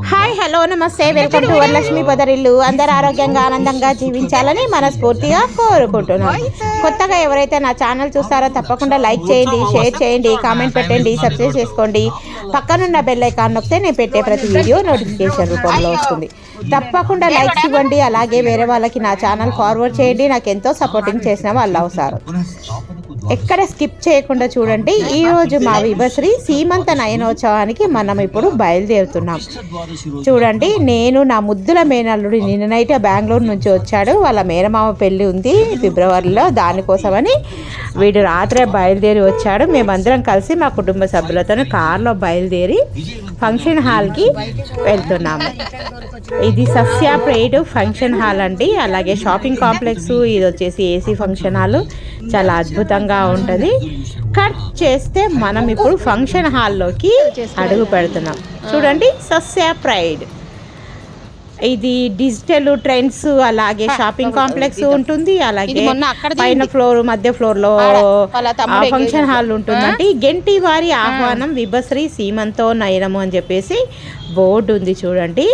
Hi hello నమస్తే welcome to Varalakshmi పొదరిల్లు. అందరు ఆరోగ్యంగా ఆనందంగా జీవించాలని మనస్ఫూర్తిగా కోరుకుంటున్నాను. కొత్తగా ఎవరైతే నా ఛానల్ చూస్తారో తప్పకుండా లైక్ చేయండి, షేర్ చేయండి, కామెంట్ పెట్టండి, సబ్స్క్రైబ్ చేసుకోండి. పక్కనున్న బెల్ ఐకాన్ నొక్కితే నేను పెట్టే ప్రతి వీడియో నోటిఫికేషన్ రూపంలో వస్తుంది. తప్పకుండా లైక్స్ ఇవ్వండి. అలాగే వేరే వాళ్ళకి నా ఛానల్ ఫార్వర్డ్ చేయండి. నాకు ఎంతో సపోర్టింగ్ చేసిన వాళ్ళు అవుతారు. ఎక్కడ స్కిప్ చేయకుండా చూడండి. ఈరోజు మా విభశ్రీ సీమంత నయనోత్సవానికి మనం ఇప్పుడు బయలుదేరుతున్నాం. చూడండి, నేను నా ముద్దుల మేనల్లుడి నిన్న నైట్ బెంగళూరు నుంచి వచ్చాడు. వాళ్ళ మేనమామ పెళ్ళి ఉంది ఫిబ్రవరిలో, దానికోసమని వీడు రాత్రే బయలుదేరి వచ్చాడు. మేమందరం కలిసి మా కుటుంబ సభ్యులతో కార్లో బయలుదేరి ఫంక్షన్ హాల్కి వెళ్తున్నాము. ఇది సస్య ప్రైడ్ ఫంక్షన్ హాల్ అండి. అలాగే షాపింగ్ కాంప్లెక్స్, ఇది వచ్చేసి ఏసీ ఫంక్షన్ హాల్, చాలా అద్భుతంగా ఉంటుంది. కట్ చేస్తే మనం ఇప్పుడు ఫంక్షన్ హాల్లోకి అడుగు పెడుతున్నాం. చూడండి, సస్య ప్రైడ్. ఇది డిజిటల్ ట్రెండ్స్, అలాగే షాపింగ్ కాంప్లెక్స్ ఉంటుంది. అలాగే పైన ఫ్లోర్, మధ్య ఫ్లోర్లో ఫంక్షన్ హాల్ ఉంటుందండి. గెంటి వారి ఆహ్వానం విభశ్రీ సీమంతో నయనము అని చెప్పేసి బోర్డు ఉంది. చూడండి,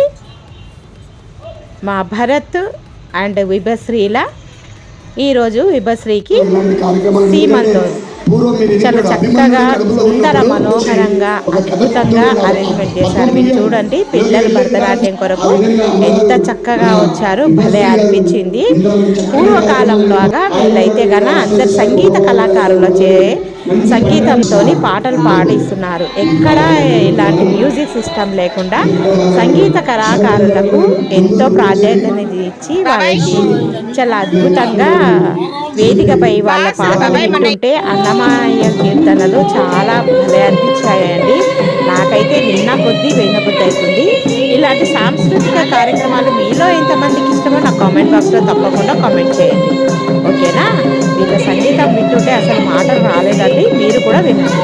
మా భరత్ అండ్ విభశ్రీల ఈరోజు విభశ్రీకి సీమంతో చాలా చక్కగా, సుందర మనోహరంగా, అద్భుతంగా అరేంజ్మెంట్ చేశారు. మీరు చూడండి, పిల్లలు భరతనాట్యం కొరకు ఎంత చక్కగా వచ్చారు, భలే అనిపించింది. పూర్వకాలంలోగా వీళ్ళైతే కన్నా అందరు సంగీత కళాకారులచే సంగీతంతో పాటలు పాడిస్తున్నారు. ఎక్కడ ఇలాంటి మ్యూజిక్ సిస్టమ్ లేకుండా సంగీత కళాకారులకు ఎంతో ప్రాధాన్యత ఇచ్చి వాళ్ళకి చాలా అద్భుతంగా వేదికపై వాళ్ళ పాటలు వింటుంటే అన్నమయ్య కీర్తనలు చాలా భలే అనిపించాయండి. నాకైతే విన్న కొద్దీ అవుతుంది. ఇలాంటి సాంస్కృతిక కార్యక్రమాలు మీలో ఎంతమందికి ఇష్టమో నా కామెంట్ బాక్స్లో తప్పకుండా కామెంట్ చేయండి. ఓకేనా? వీళ్ళ సంగీతం వింటుంటే అసలు మాటలు రాలేదండి, మీరు కూడా వినండి.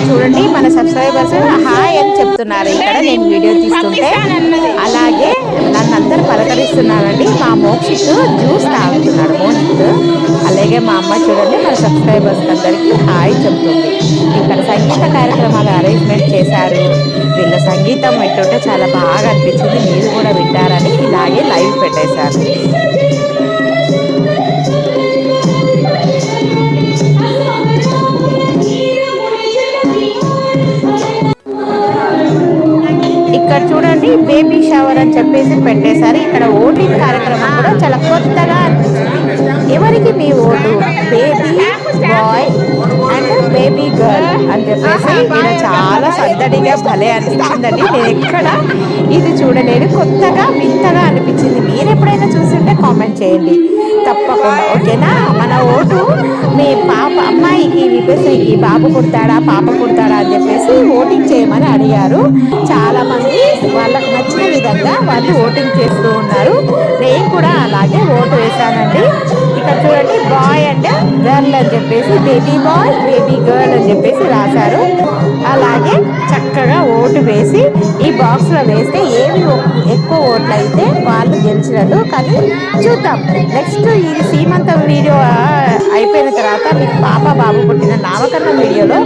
చూడండి, మన సబ్స్క్రైబర్స్ హాయ్ అని చెప్తున్నారు ఇక్కడ నేను వీడియో తీస్తుంటే. అలాగే నన్ను అందరూ పలకరిస్తున్నారండి. మా మోక్షిత్ జ్యూస్ తాగుతున్నాడు, మోక్షిత్. అలాగే మా అమ్మ చూడండి మన సబ్స్క్రైబర్స్ అందరికీ హాయ్ చెప్తుంది. ఇక్కడ సంగీత కార్యక్రమాలు అరేంజ్మెంట్ చేశారు. వీళ్ళ సంగీతం వింటుంటే చాలా బాగా అనిపించింది. మీరు కూడా వింటారని ఇలాగే లైవ్ పెట్టేశారు. ఇక్కడ చూడండి, బేబీ షవర్ అని చెప్పేసి పెట్టేశారు. ఇక్కడ ఓటింగ్ కార్యక్రమం కూడా చాలా కొత్తగా అనిపిస్తుంది. ఎవరికి మీ ఓటు? Baby boy and baby girl అని చెప్పేసి ఇక్కడ చాలా సందడిగా భలే అనిపించిందండి. నేను ఎక్కడ ఇది చూడలేదు, కొత్తగా వింతగా అనిపించింది. మీరు ఎప్పుడైనా చూస్తుంటే కామెంట్ చేయండి తప్పకుండా. ఓకేనా? మన ఓటు మీ పాప అమ్మాయికి విభశ్రీకి బాబు పుడతాడా పాప పుడతాడా అని చెప్పేసి ఓటింగ్ చేయమని అడిగారు. చాలా మంది వాళ్ళకు నచ్చిన విధంగా వాళ్ళు ఓటింగ్ చేస్తూ ఉన్నారు. నేను కూడా అలాగే ఓటు వేశానండి. ఇక్కడ చూడండి, బాయ్ అండ్ గర్ల్ అని చెప్పేసి, బేబీ బాయ్ బేబీ గర్ల్ అని చెప్పేసి రాశారు. అలాగే చక్కగా ఓటు వేసి ఈ బాక్స్లో వేస్తే ఏమి ఎక్కువ ఓట్లు అయితే వాళ్ళు గెలిచినట్టు. కానీ చూద్దాం, నెక్స్ట్ ఇది సీమంతం వీడియో అయిపోయిన తర్వాత మీకు పాప బాబు పుట్టిన నామకరణం వీడియోలో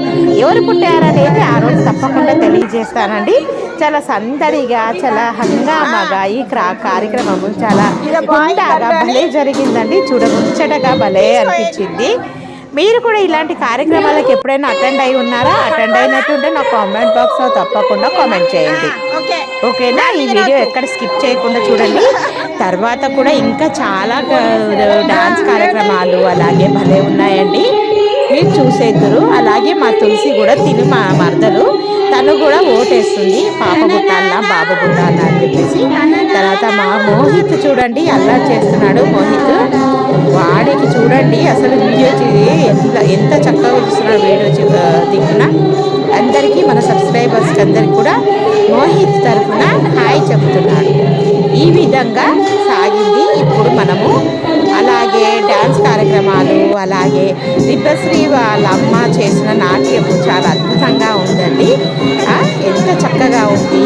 ఎవరు పుట్టారనేది ఆ రోజు తప్పకుండా తెలియజేస్తానండి. చాలా సందడిగా, చాలా హంగామాగా ఈ కార్యక్రమం చాలా బాగా భలే జరిగిందండి. చూడముచ్చటగా భలే అనిపించింది. మీరు కూడా ఇలాంటి కార్యక్రమాలకు ఎప్పుడైనా అటెండ్ అయి ఉన్నారా? అటెండ్ అయినట్టుంటే నా కామెంట్ బాక్స్లో తప్పకుండా కామెంట్ చేయండి. ఓకేనా? ఈ వీడియో ఎక్కడ స్కిప్ చేయకుండా చూడండి. తర్వాత కూడా ఇంకా చాలా డాన్స్ కార్యక్రమాలు అలాగే భలే ఉన్నాయండి, మీరు చూసేద్దరు. అలాగే మా తులసి కూడా తిని మా మరదలు, తను కూడా ఓటేస్తుంది పాప పుట్టాలా బాబు పుట్టాలా అని చెప్పేసి. తర్వాత మా మోహిత్ చూడండి అల్లరి చేస్తున్నాడు. మోహిత్ వాడికి చూడండి అసలు వీడియో ఎంత చక్కగా చూస్తున్నాడు వీడియో దిక్కున. అందరికీ మన సబ్స్క్రైబర్స్ అందరికి కూడా మోహిత్ తరఫున హాయ్ చెప్తున్నాడు. విధంగా సాగింది. ఇప్పుడు మనము అలాగే డ్యాన్స్ కార్యక్రమాలు, అలాగే దివ్యశ్రీ వాళ్ళ అమ్మ చేసిన నాట్యము చాలా అద్భుతంగా ఉందండి. ఎంత చక్కగా ఉంది.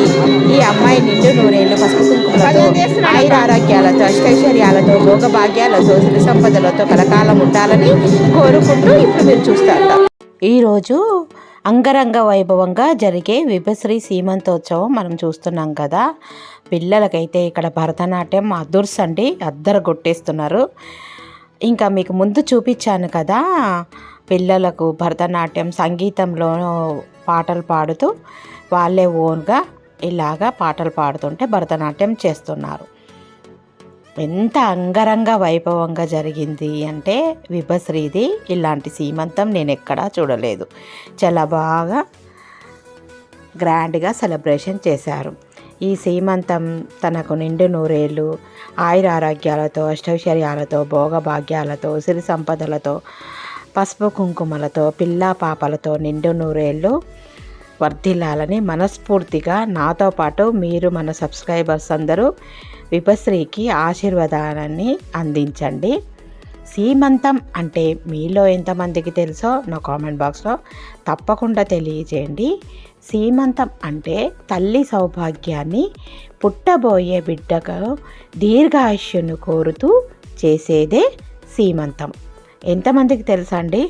ఈ అమ్మాయి నిండు నూరేళ్ళు పసుపు కుంకుమలతో ఆయురారోగ్యాలతో అష్టైశ్వర్యాలతో భోగభాగ్యాలతో సిరి సంపదలతో కలకాలం ఉండాలని కోరుకుంటూ ఇప్పుడు మీరు చూస్తారు. ఈరోజు అంగరంగ వైభవంగా జరిగే విభశ్రీ సీమంతోత్సవం మనం చూస్తున్నాం కదా. పిల్లలకైతే ఇక్కడ భరతనాట్యం అదుర్స్ అండి, అద్దరు కొట్టేస్తున్నారు. ఇంకా మీకు ముందు చూపించాను కదా, పిల్లలకు భరతనాట్యం సంగీతంలో పాటలు పాడుతూ వాళ్ళే ఓన్గా ఇలాగా పాటలు పాడుతుంటే భరతనాట్యం చేస్తున్నారు. ఎంత అంగరంగ వైభవంగా జరిగింది అంటే విభశ్రీది ఇలాంటి సీమంతం నేను ఎక్కడా చూడలేదు. చాలా బాగా గ్రాండ్గా సెలబ్రేషన్ చేశారు. ఈ సీమంతం తనకు నిండు నూరేళ్ళు ఆయురారోగ్యాలతో అష్టైశ్వర్యాలతో భోగభాగ్యాలతో సిరి సంపదలతో పసుపు కుంకుమలతో పిల్లా పాపలతో నిండు నూరేళ్ళు వర్ధిల్లాలని మనస్ఫూర్తిగా నాతో పాటు మీరు మన సబ్స్క్రైబర్స్ అందరూ విభశ్రీకి ఆశీర్వాదాన్ని అందించండి. సీమంతం అంటే మీలో ఎంతమందికి తెలుసో నా కామెంట్ బాక్స్లో తప్పకుండా తెలియజేయండి. సీమంతం అంటే తల్లి సౌభాగ్యాన్ని, పుట్టబోయే బిడ్డకు దీర్ఘాయుష్యును కోరుతూ చేసేదే సీమంతం. ఎంతమందికి తెలుసా అండి?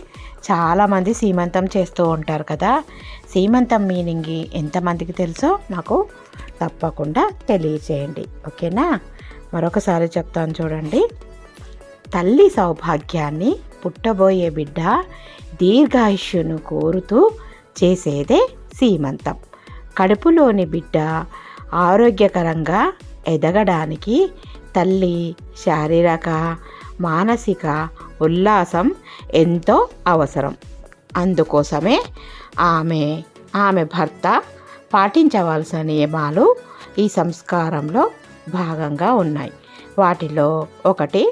చాలామంది సీమంతం చేస్తూ ఉంటారు కదా. సీమంతం మీనింగ్ ఎంతమందికి తెలుసో నాకు తప్పకుండా తెలియచేయండి, ఓకేనా? మరొకసారి చెప్తాను చూడండి. తల్లి సౌభాగ్యాన్ని, పుట్టబోయే బిడ్డ దీర్ఘాయుష్యును కోరుతూ చేసేదే సీమంతం. కడుపులోని బిడ్డ ఆరోగ్యకరంగా ఎదగడానికి తల్లి శారీరక మానసిక ఉల్లాసం ఎంతో అవసరం. అందుకోసమే ఆమె భర్త పాటించవలసిన నియమాలు ఈ సంస్కారంలో భాగంగా ఉన్నాయి. వాటిలో ఒకటి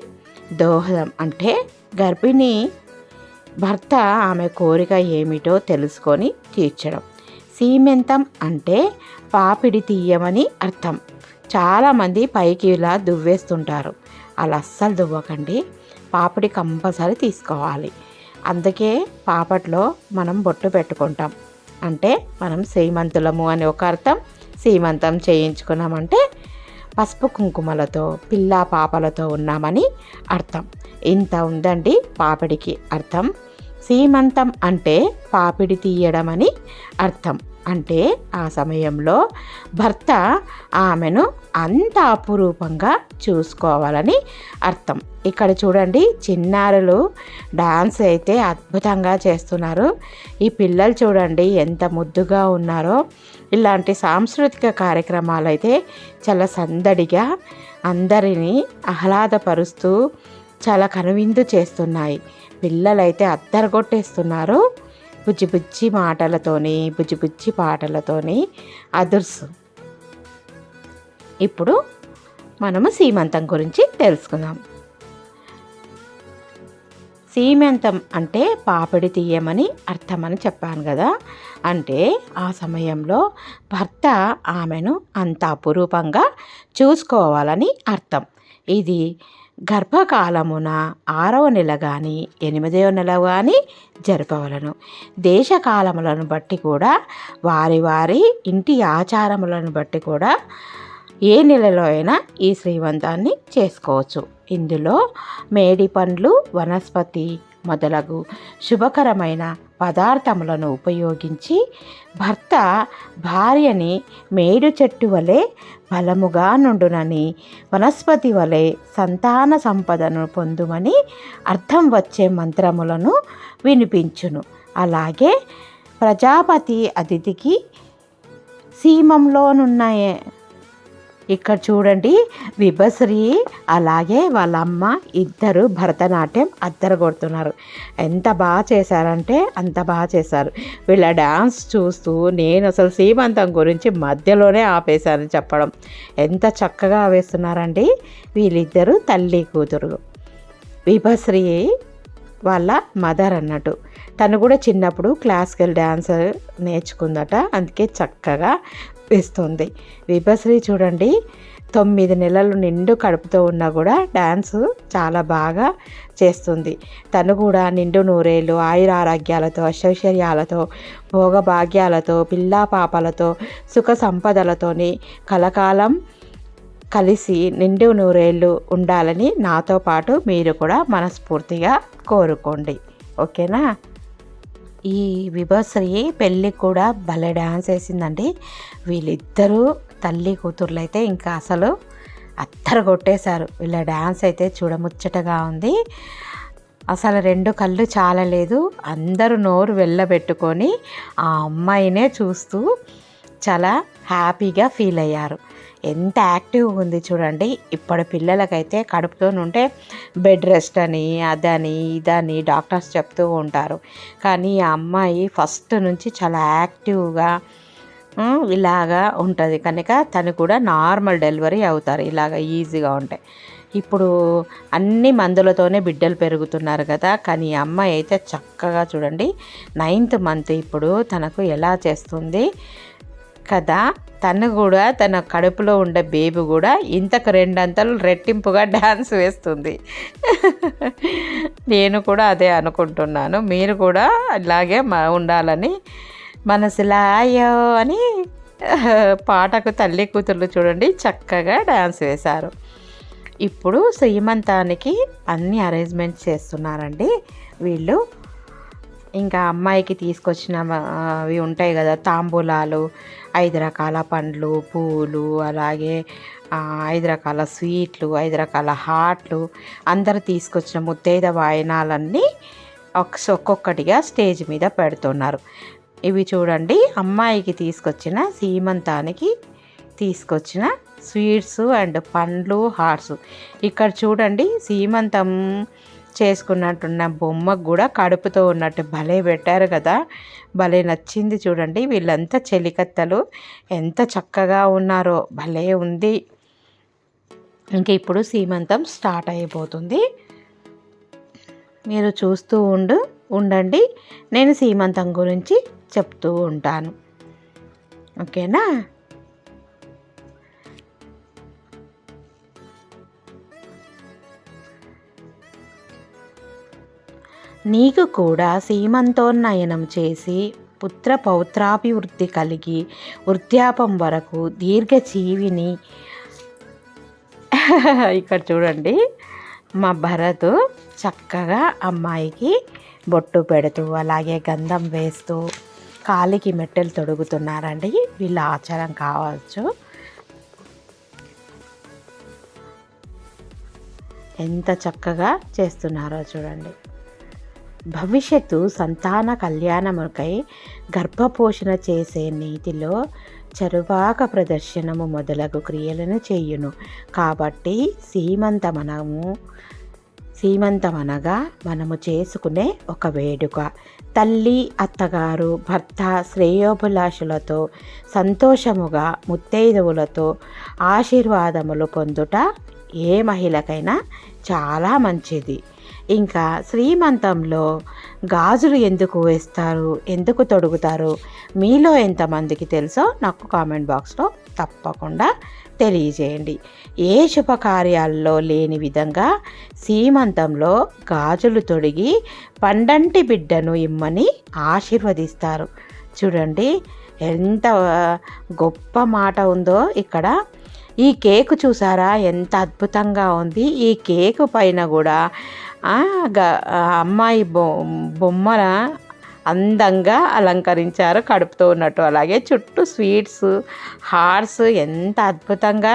దోహదం, అంటే గర్భిణీ భర్త ఆమె కోరిక ఏమిటో తెలుసుకొని తీర్చడం. సీమంతం అంటే పాపిడి తీయమని అర్థం. చాలామంది పైకి ఇలా దువ్వేస్తుంటారు. అలా అస్సలు దువ్వకండి, పాపిడి కంపల్సరీ తీసుకోవాలి. అందుకే పాపట్లో మనం బొట్టు పెట్టుకుంటాం, అంటే మనం సీమంతులము అని ఒక అర్థం. సీమంతం చేయించుకున్నామంటే పసుపు కుంకుమలతో పిల్లా పాపలతో ఉన్నామని అర్థం. ఇంత ఉందండి పాపిడికి అర్థం. సీమంతం అంటే పాపిడి తీయడం అని అర్థం. అంటే ఆ సమయంలో భర్త ఆమెను అంత అపురూపంగా చూసుకోవాలని అర్థం. ఇక్కడ చూడండి, చిన్నారులు డాన్స్ అయితే అద్భుతంగా చేస్తున్నారు. ఈ పిల్లలు చూడండి ఎంత ముద్దుగా ఉన్నారో. ఇలాంటి సాంస్కృతిక కార్యక్రమాలు అయితే చాలా సందడిగా అందరినీ ఆహ్లాదపరుస్తూ చాలా కనువిందు చేస్తున్నాయి. పిల్లలైతే అద్దరగొట్టేస్తున్నారు బుజ్జి బుజ్జి మాటలతోని, బుజ్జి బుజ్జి పాటలతోని అదుర్సు. ఇప్పుడు మనము సీమంతం గురించి తెలుసుకుందాం. సీమంతం అంటే పాపిడి తీయమని అర్థమని చెప్పాను కదా. అంటే ఆ సమయంలో భర్త ఆమెను అంత అపురూపంగా చూసుకోవాలని అర్థం. ఇది గర్భకాలమున 6వ నెల కానీ 8వ నెల కానీ జరపవలను. దేశకాలములను బట్టి కూడా వారి వారి ఇంటి ఆచారములను బట్టి కూడా ఏ నెలలో అయినా ఈ శ్రీమంతాన్ని చేసుకోవచ్చు. ఇందులో మేడి పండ్లు, వనస్పతి మొదలగు శుభకరమైన పదార్థములను ఉపయోగించి భర్త భార్యని మేడు చెట్టు వలె బలముగా నుండునని, వనస్పతి వలె సంతాన సంపదను పొందుమని అర్థం వచ్చే మంత్రములను వినిపించును. అలాగే ప్రజాపతి అతిథికి సీమంలోనున్న ఇక్కడ చూడండి, విభశ్రీ అలాగే వాళ్ళ అమ్మ ఇద్దరు భరతనాట్యం అద్దరగొడుతున్నారు. ఎంత బాగా చేశారంటే అంత బాగా చేశారు. వీళ్ళ డ్యాన్స్ చూస్తూ నేను అసలు సీమంతం గురించి మధ్యలోనే ఆపేశాను చెప్పడం. ఎంత చక్కగా వేస్తున్నారండి వీళ్ళిద్దరు తల్లి కూతురు. విభశ్రీ వాళ్ళ మదర్ అన్నట్టు, తను కూడా చిన్నప్పుడు క్లాసికల్ డ్యాన్స్ నేర్చుకుందట, అందుకే చక్కగా వేస్తుంది. విభశ్రీ చూడండి 9 నెలలు నిండు కడుపుతో ఉన్నా కూడా డ్యాన్స్ చాలా బాగా చేస్తుంది. తను కూడా నిండు నూరేళ్ళు ఆయుర ఆరోగ్యాలతో అష్టైశ్వర్యాలతో భోగభాగ్యాలతో పిల్లా పాపలతో సుఖ సంపదలతోని కలకాలం కలిసి నిండు నూరేళ్ళు ఉండాలని నాతో పాటు మీరు కూడా మనస్ఫూర్తిగా కోరుకోండి. ఓకేనా? ఈ విభశ్రీ పెళ్ళికి కూడా భలే డ్యాన్స్ వేసిందండి. వీళ్ళిద్దరూ తల్లి కూతుర్లు అయితే ఇంకా అసలు అత్తరు కొట్టేశారు. వీళ్ళ డ్యాన్స్ అయితే చూడముచ్చటగా ఉంది. అసలు 2 కళ్ళు చాలలేదు. అందరూ నోరు వెళ్ళబెట్టుకొని ఆ అమ్మాయినే చూస్తూ చాలా హ్యాపీగా ఫీల్ అయ్యారు. ఎంత యాక్టివ్గా ఉంది చూడండి. ఇప్పటి పిల్లలకైతే కడుపుతో ఉంటే బెడ్ రెస్ట్ అని అదని ఇదని డాక్టర్స్ చెప్తూ ఉంటారు. కానీ ఆ అమ్మాయి ఫస్ట్ నుంచి చాలా యాక్టివ్గా ఇలాగా ఉంటుంది కనుక తను కూడా నార్మల్ డెలివరీ అవుతారు ఇలాగ ఈజీగా ఉంటాయి. ఇప్పుడు అన్ని మందులతోనే బిడ్డలు పెరుగుతున్నారు కదా. కానీ ఈ అమ్మాయి అయితే చక్కగా చూడండి 9th మంత్ ఇప్పుడు తనకు ఎలా చేస్తుంది కదా. తను కూడా తన కడుపులో ఉండే బేబీ కూడా ఇంతకు 2 అంతలు రెట్టింపుగా డ్యాన్స్ వేస్తుంది. నేను కూడా అదే అనుకుంటున్నాను. మీరు కూడా ఇలాగే ఉండాలని మనసులా అయ్యో అని పాటకు తల్లి కూతుర్లు చూడండి చక్కగా డ్యాన్స్ వేశారు. ఇప్పుడు శ్రీమంతానికి అన్ని అరేంజ్మెంట్స్ చేస్తున్నారండి వీళ్ళు. ఇంకా అమ్మాయికి తీసుకొచ్చిన అవి ఉంటాయి కదా తాంబూలాలు, 5 రకాల పండ్లు పూలు, అలాగే 5 రకాల స్వీట్లు, 5 రకాల హాట్లు, అందరూ తీసుకొచ్చిన ముత్తైద వాయనాలన్నీ ఒక్కొక్కటిగా స్టేజ్ మీద పెడుతున్నారు. ఇవి చూడండి అమ్మాయికి తీసుకొచ్చిన సీమంతానికి తీసుకొచ్చిన స్వీట్స్ అండ్ పండ్లు హార్ట్స్. ఇక్కడ చూడండి సీమంతం చేసుకున్నట్టున్న బొమ్మకు కూడా కడుపుతో ఉన్నట్టు భలే పెట్టారు కదా. భలే నచ్చింది చూడండి. వీళ్ళంతా చెలికత్తలు ఎంత చక్కగా ఉన్నారో భలే ఉంది. ఇంకా ఇప్పుడు సీమంతం స్టార్ట్ అయిపోతుంది. మీరు చూస్తూ ఉండండి. నేను సీమంతం గురించి చెప్తూ ఉంటాను. ఓకేనా? నీకు కూడా సీమంతోన్నయనం చేసి పుత్ర పౌత్రాభివృద్ధి కలిగి వృద్ధాపం వరకు దీర్ఘజీవిని. ఇక్కడ చూడండి మా భరత్ చక్కగా అమ్మాయికి బొట్టు పెడుతూ అలాగే గంధం వేస్తూ కాలికి మెట్టెలు తొడుగుతున్నారండి. వీళ్ళ ఆచారం కావచ్చు. ఎంత చక్కగా చేస్తున్నారో చూడండి. భవిష్యత్తు సంతాన కళ్యాణముకై గర్భపోషణ చేసే నీతిలో చరువాక ప్రదర్శనము మొదలగు క్రియలను చేయును. కాబట్టి సీమంతమనగా మనము చేసుకునే ఒక వేడుక. తల్లి అత్తగారు భర్త శ్రేయోభిలాషులతో సంతోషముగా ముత్తైదువులతో ఆశీర్వాదములు పొందుట ఏ మహిళకైనా చాలా మంచిది. ఇంకా శ్రీమంతంలో గాజులు ఎందుకు వేస్తారు, ఎందుకు తొడుగుతారు, మీలో ఎంతమందికి తెలుసో నాకు కామెంట్ బాక్స్లో తప్పకుండా తెలియజేయండి. ఏ శుభకార్యాల్లో లేని విధంగా సీమంతంలో గాజులు తొడిగి పండంటి బిడ్డను ఇమ్మని ఆశీర్వదిస్తారు. చూడండి ఎంత గొప్ప మాట ఉందో ఇక్కడ. ఈ కేకు చూసారా ఎంత అద్భుతంగా ఉంది. ఈ కేకు పైన కూడా అమ్మాయి బొమ్మల అందంగా అలంకరించారు కడుపుతో ఉన్నట్టు. అలాగే చుట్టూ స్వీట్స్ హార్ట్స్ ఎంత అద్భుతంగా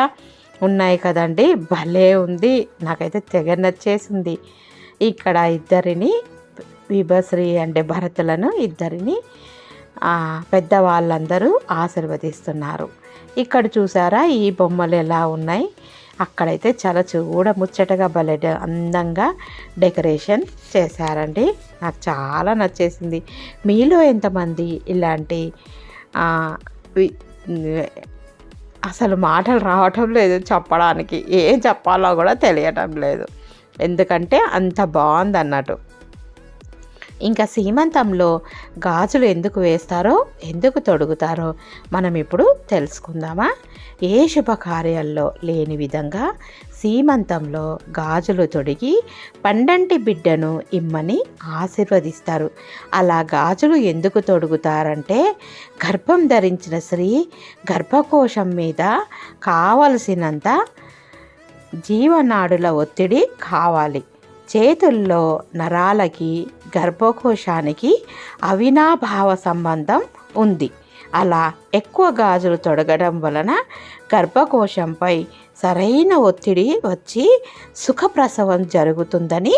ఉన్నాయి కదండి. భలే ఉంది. నాకైతే తెగ నచ్చేసింది. ఇక్కడ ఇద్దరిని విభశ్రీ అంటే భరతులను ఇద్దరిని పెద్దవాళ్ళందరూ ఆశీర్వదిస్తున్నారు. ఇక్కడ చూసారా ఈ బొమ్మలు ఎలా ఉన్నాయి. అక్కడైతే చాలా ముచ్చటగా భలే అందంగా డెకరేషన్ చేశారండి. నాకు చాలా నచ్చేసింది. మీలో ఎంతమంది ఇలాంటి అసలు మాటలు రావటం లేదు చెప్పడానికి, ఏం చెప్పాలో కూడా తెలియటం లేదు. ఎందుకంటే అంత బాగుంది అన్నట్టు. ఇంకా సీమంతంలో గాజులు ఎందుకు వేస్తారో, ఎందుకు తొడుగుతారో మనం ఇప్పుడు తెలుసుకుందామా? ఏ శుభకార్యాల్లో లేని విధంగా సీమంతంలో గాజులు తొడిగి పండంటి బిడ్డను ఇమ్మని ఆశీర్వదిస్తారు. అలా గాజులు ఎందుకు తొడుగుతారంటే, గర్భం ధరించిన స్త్రీ గర్భకోశం మీద కావలసినంత జీవనాడుల ఒత్తిడి కావాలి. చేతుల్లో నరాలకి గర్భకోశానికి అవినాభావ సంబంధం ఉంది. అలా ఎక్కువ గాజులు తొడగడం వలన గర్భకోశంపై సరైన ఒత్తిడి వచ్చి సుఖప్రసవం జరుగుతుందని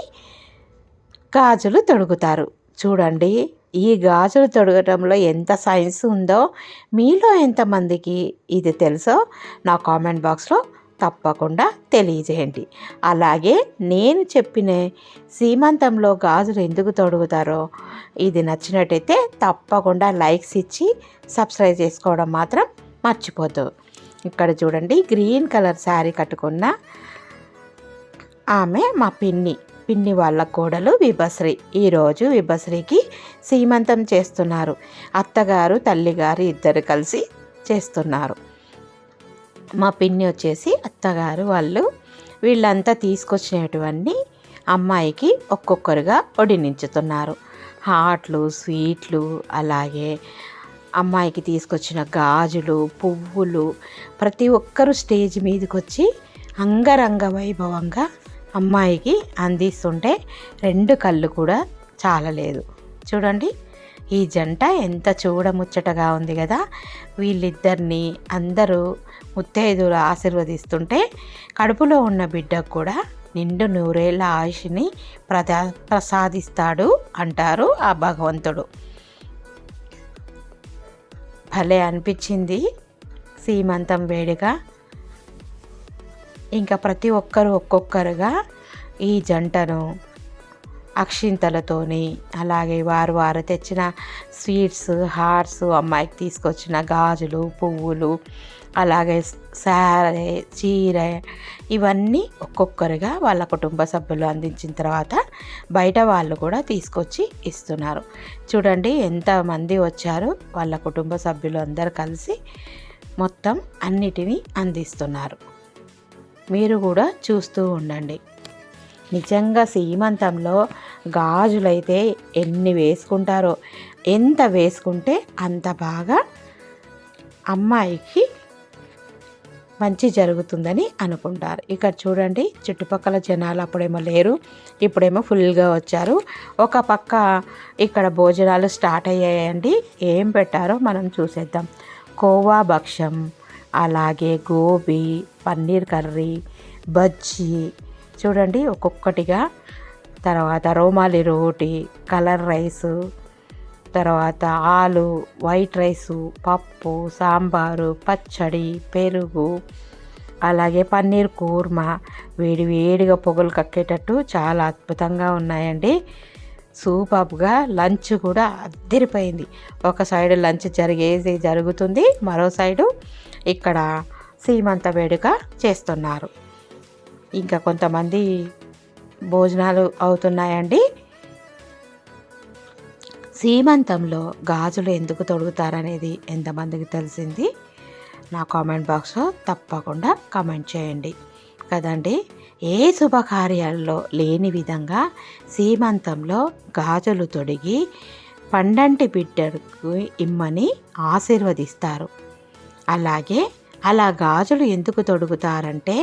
గాజులు తొడుగుతారు. చూడండి, ఈ గాజులు తొడగడంలో ఎంత సైన్స్ ఉందో మీలో ఎంతమందికి ఇది తెలుసో నా కామెంట్ బాక్స్లో తప్పకుండా తెలియజేయండి. అలాగే నేను చెప్పిన సీమంతంలో గాజులు ఎందుకు తొడుగుతారో ఇది నచ్చినట్టయితే తప్పకుండా లైక్స్ ఇచ్చి సబ్స్క్రైబ్ చేసుకోవడం మాత్రం మర్చిపోద్దు. ఇక్కడ చూడండి, గ్రీన్ కలర్ శారీ కట్టుకున్న ఆమె మా పిన్ని వాళ్ళ కోడలు విభశ్రీ. ఈరోజు విభశ్రీకి సీమంతం చేస్తున్నారు. అత్తగారు తల్లిగారు ఇద్దరు కలిసి చేస్తున్నారు. మా పిన్ని వచ్చేసి అత్తగారు వాళ్ళు వీళ్ళంతా తీసుకొచ్చినటువంటి అమ్మాయికి ఒక్కొక్కరుగా వడ్డించుతున్నారు. హాట్లు, స్వీట్లు, అలాగే అమ్మాయికి తీసుకొచ్చిన గాజులు, పువ్వులు ప్రతి ఒక్కరు స్టేజ్ మీదకి వచ్చి అంగరంగ వైభవంగా అమ్మాయికి అందిస్తుంటే 2 కళ్ళు కూడా చాలలేదు. చూడండి, ఈ జంట ఎంత చూడముచ్చటగా ఉంది కదా. వీళ్ళిద్దరిని అందరూ ముత్తైదువులు ఆశీర్వదిస్తుంటే కడుపులో ఉన్న బిడ్డకు కూడా నిండు నూరేళ్ల ఆయుష్ని ప్రసాదిస్తాడు అంటారు ఆ భగవంతుడు. భలే అనిపించింది సీమంతం వేడుక. ఇంకా ప్రతి ఒక్కరు ఒక్కొక్కరుగా ఈ జంటను అక్షింతలతోని, అలాగే వారు తెచ్చిన స్వీట్స్, హార్ట్స్, అమ్మాయికి తీసుకొచ్చిన గాజులు, పువ్వులు, అలాగే శారీ, చీర ఇవన్నీ ఒక్కొక్కరుగా వాళ్ళ కుటుంబ సభ్యులు అందించిన తర్వాత బయట వాళ్ళు కూడా తీసుకొచ్చి ఇస్తున్నారు. చూడండి ఎంతమంది వచ్చారు. వాళ్ళ కుటుంబ సభ్యులు అందరు కలిసి మొత్తం అన్నిటినీ అందిస్తున్నారు. మీరు కూడా చూస్తూ ఉండండి. నిజంగా సీమంతంలో గాజులైతే ఎన్ని వేసుకుంటారో, ఎంత వేసుకుంటే అంత బాగా అమ్మాయికి మంచి జరుగుతుందని అనుకుంటారు. ఇక్కడ చూడండి, చుట్టుపక్కల జనాలు అప్పుడేమో లేరు, ఇప్పుడేమో ఫుల్గా వచ్చారు. ఒక పక్క ఇక్కడ భోజనాలు స్టార్ట్ అయ్యాయండి. ఏం పెట్టారో మనం చూసేద్దాం. కోవా భక్షం, అలాగే గోబీ, పన్నీర్ కర్రీ, బజ్జీ చూడండి ఒక్కొక్కటిగా, తర్వాత రోమాలి రోటి, కలర్ రైసు, తర్వాత ఆలు, వైట్ రైసు, పప్పు, సాంబారు, పచ్చడి, పెరుగు, అలాగే పన్నీర్ కూర్మా వేడిగా పొగలు కక్కేటట్టు చాలా అద్భుతంగా ఉన్నాయండి. సూపర్గా లంచ్ కూడా అద్దరిపోయింది. ఒక సైడ్ లంచ్ జరుగుతుంది, మరో సైడు ఇక్కడ సీమంత వేడుక చేస్తున్నారు. ఇంకా కొంతమంది భోజనాలు అవుతున్నాయండి. సీమంతంలో గాజులు ఎందుకు తొడుగుతారనేది ఎంతమందికి తెలిసింది నా కామెంట్ బాక్స్లో తప్పకుండా కామెంట్ చేయండి కదండి. ఏ శుభకార్యాల్లో లేని విధంగా సీమంతంలో గాజులు తొడిగి పండంటి బిడ్డకు ఇమ్మని ఆశీర్వదిస్తారు. అలాగే అలా గాజులు ఎందుకు తొడుగుతారంటే,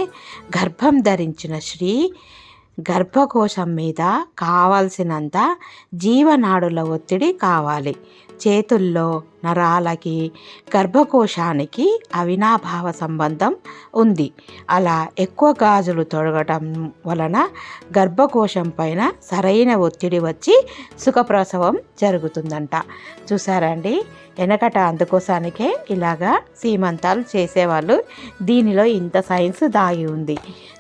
గర్భం ధరించిన స్త్రీ గర్భకోశం మీద కావాల్సినంత జీవనాడుల ఒత్తిడి కావాలి. చేతుల్లో నరాలకి గర్భకోశానికి అవినాభావ సంబంధం ఉంది. అలా ఎక్కువ గాజులు తొడగటం వలన గర్భకోశం పైన సరైన ఒత్తిడి వచ్చి సుఖప్రసవం జరుగుతుందంట. చూసారండి, వెనకట అందుకోసానికే ఇలాగా సీమంతాలు చేసేవాళ్ళు. దీనిలో ఇంత సైన్స్ దాగి ఉంది.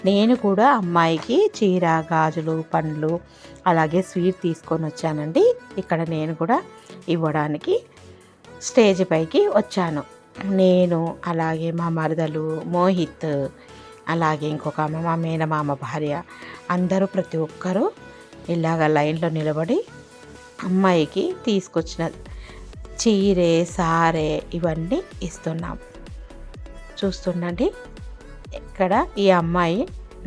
నేను కూడా అమ్మాయికి చీర, గాజులు, పండ్లు, అలాగే స్వీట్ తీసుకొని వచ్చానండి. ఇక్కడ నేను కూడా ఇవ్వడానికి స్టేజ్ పైకి వచ్చాను. నేను, అలాగే మా మరదలు మోహిత్, అలాగే ఇంకొక ఆమె మా మేనమామ భార్య, అందరూ ప్రతి ఒక్కరూ ఇలాగ లైన్లో నిలబడి అమ్మాయికి తీసుకొచ్చిన చీరే సారే ఇవన్నీ ఇస్తున్నాం. చూస్తుండండి, ఇక్కడ ఈ అమ్మాయి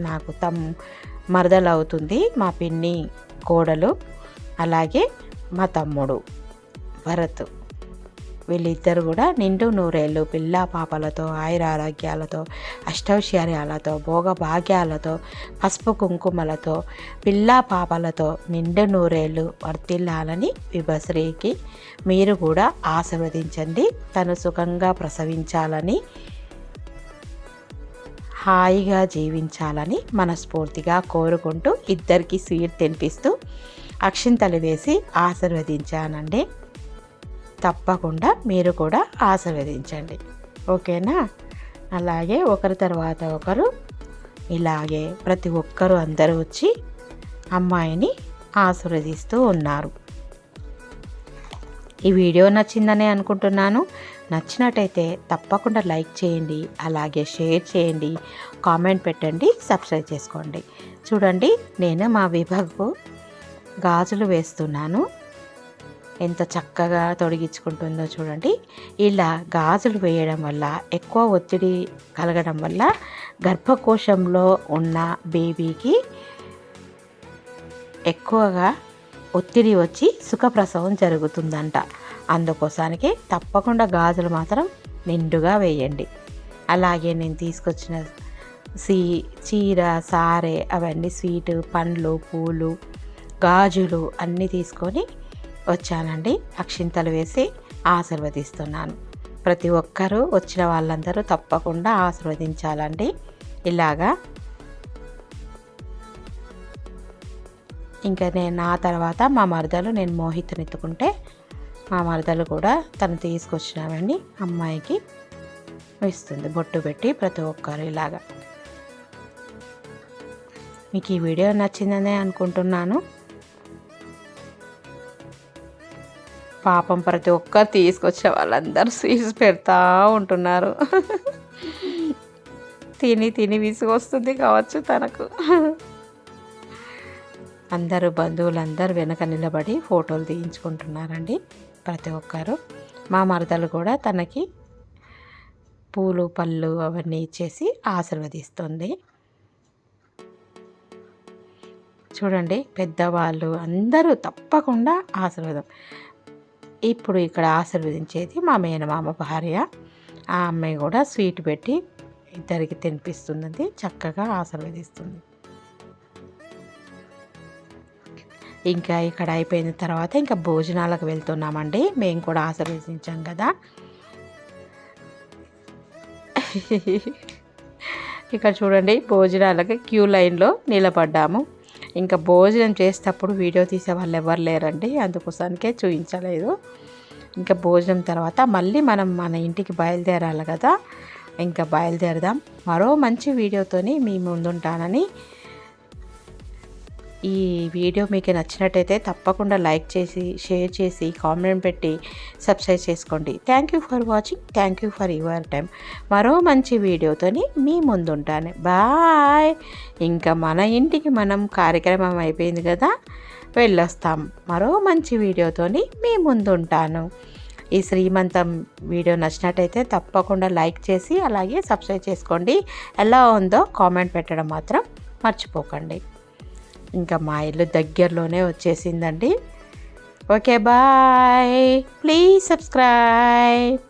నాకు మరదలు అవుతుంది, మా పిన్ని కోడలు, అలాగే మా తమ్ముడు భరత్. వీళ్ళిద్దరు కూడా నిండు నూరేళ్ళు పిల్లా పాపలతో ఆయురారోగ్యాలతో అష్టైశ్వర్యాలతో భోగభాగ్యాలతో పసుపు కుంకుమలతో పిల్లా పాపలతో నిండు నూరేళ్ళు వర్తిల్లాలని విభశ్రీకి మీరు కూడా ఆశీర్వదించండి. తను సుఖంగా ప్రసవించాలని, హాయిగా జీవించాలని మనస్ఫూర్తిగా కోరుకుంటూ ఇద్దరికి స్వీట్ తినిపిస్తూ అక్షింతలు వేసి ఆశీర్వదించానండి. తప్పకుండా మీరు కూడా ఆశీర్వదించండి, ఓకేనా? అలాగే ఒకరి తర్వాత ఒకరు ఇలాగే ప్రతి ఒక్కరూ అందరూ వచ్చి అమ్మాయిని ఆశీర్వదిస్తూ ఉన్నారు. ఈ వీడియో నచ్చిందనే అనుకుంటున్నాను. నచ్చినట్టయితే తప్పకుండా లైక్ చేయండి, అలాగే షేర్ చేయండి, కామెంట్ పెట్టండి, సబ్స్క్రైబ్ చేసుకోండి. చూడండి, నేను మా విభకు గాజులు వేస్తున్నాను. ఎంత చక్కగా తొడిగించుకుంటుందో చూడండి. ఇలా గాజులు వేయడం వల్ల ఎక్కువ ఒత్తిడి కలగడం వల్ల గర్భకోశంలో ఉన్న బేబీకి ఎక్కువగా ఒత్తిడి వచ్చి సుఖప్రసవం జరుగుతుందంట. అందుకోసానికి తప్పకుండా గాజులు మాత్రం నిండుగా వేయండి. అలాగే నేను తీసుకొచ్చిన చీర సారే అవన్నీ స్వీటు పండ్లు పూలు గాజులు అన్నీ తీసుకొని వచ్చానండి. అక్షింతలు వేసి ఆశీర్వదిస్తున్నాను. ప్రతి ఒక్కరూ వచ్చిన వాళ్ళందరూ తప్పకుండా ఆశీర్వదించాలండి. ఇలాగా ఇంకా నా తర్వాత మా మరదలు, నేను మోహిత్ని ఎత్తుకుంటే మా మరదలు కూడా తను తీసుకొచ్చినవన్నీ అమ్మాయికి ఇస్తుంది, బొట్టు పెట్టి ప్రతి ఒక్కరు ఇలాగా. మీకు ఈ వీడియో నచ్చిందనే అనుకుంటున్నాను. పాపం ప్రతి ఒక్కరు తీసుకొచ్చే వాళ్ళందరూ స్వీట్స్ పెడతా ఉంటున్నారు. తిని తిని విసుగొస్తుంది కావచ్చు తనకు. అందరూ బంధువులందరూ వెనక నిలబడి ఫోటోలు తీయించుకుంటున్నారండి ప్రతి ఒక్కరు. మా మరదలు కూడా తనకి పూలు పళ్ళు అవన్నీ ఇచ్చేసి ఆశీర్వదిస్తుంది. చూడండి, పెద్దవాళ్ళు అందరూ తప్పకుండా ఆశీర్వాదం. ఇప్పుడు ఇక్కడ ఆశీర్వదించేది మా మేనమామ భార్య. ఆ అమ్మాయి కూడా స్వీట్ పెట్టి ఇద్దరికి తినిపిస్తుంది, చక్కగా ఆశీర్వదిస్తుంది. ఇంకా ఇక్కడ అయిపోయిన తర్వాత ఇంకా భోజనాలకు వెళ్తున్నామండి. మేము కూడా ఆశీర్వదించాం కదా. ఇక్కడ చూడండి, భోజనాలకి క్యూ లైన్లో నిలబడ్డాము. ఇంకా భోజనం చేసేటప్పుడు వీడియో తీసే వాళ్ళు ఎవరు లేరండి, అందుకోసానికే చూపించలేదు. ఇంకా భోజనం తర్వాత మళ్ళీ మనం మన ఇంటికి బయలుదేరాలి కదా. ఇంకా బయలుదేరదాం. మరో మంచి వీడియోతోని మీ ముందుంటానని. ఈ వీడియో మీకు నచ్చినట్టయితే తప్పకుండా లైక్ చేసి షేర్ చేసి కామెంట్ పెట్టి సబ్స్క్రైబ్ చేసుకోండి. Thank you for watching. Thank you for your time. మరో మంచి వీడియోతోని మీ ముందుంటాను. బాయ్. ఇంకా మన ఇంటికి మనం కార్యక్రమం అయిపోయింది కదా, వెళ్ళొస్తాం. మరో మంచి వీడియోతోని మీ ముందుంటాను. ఈ శ్రీమంతం వీడియో నచ్చినట్టయితే తప్పకుండా లైక్ చేసి అలాగే సబ్స్క్రైబ్ చేసుకోండి. ఎలా ఉందో కామెంట్ పెట్టడం మాత్రం మర్చిపోకండి. ఇంకా మా ఇల్లు దగ్గరలోనే వచ్చేసిందండి. Okay, bye. Please subscribe.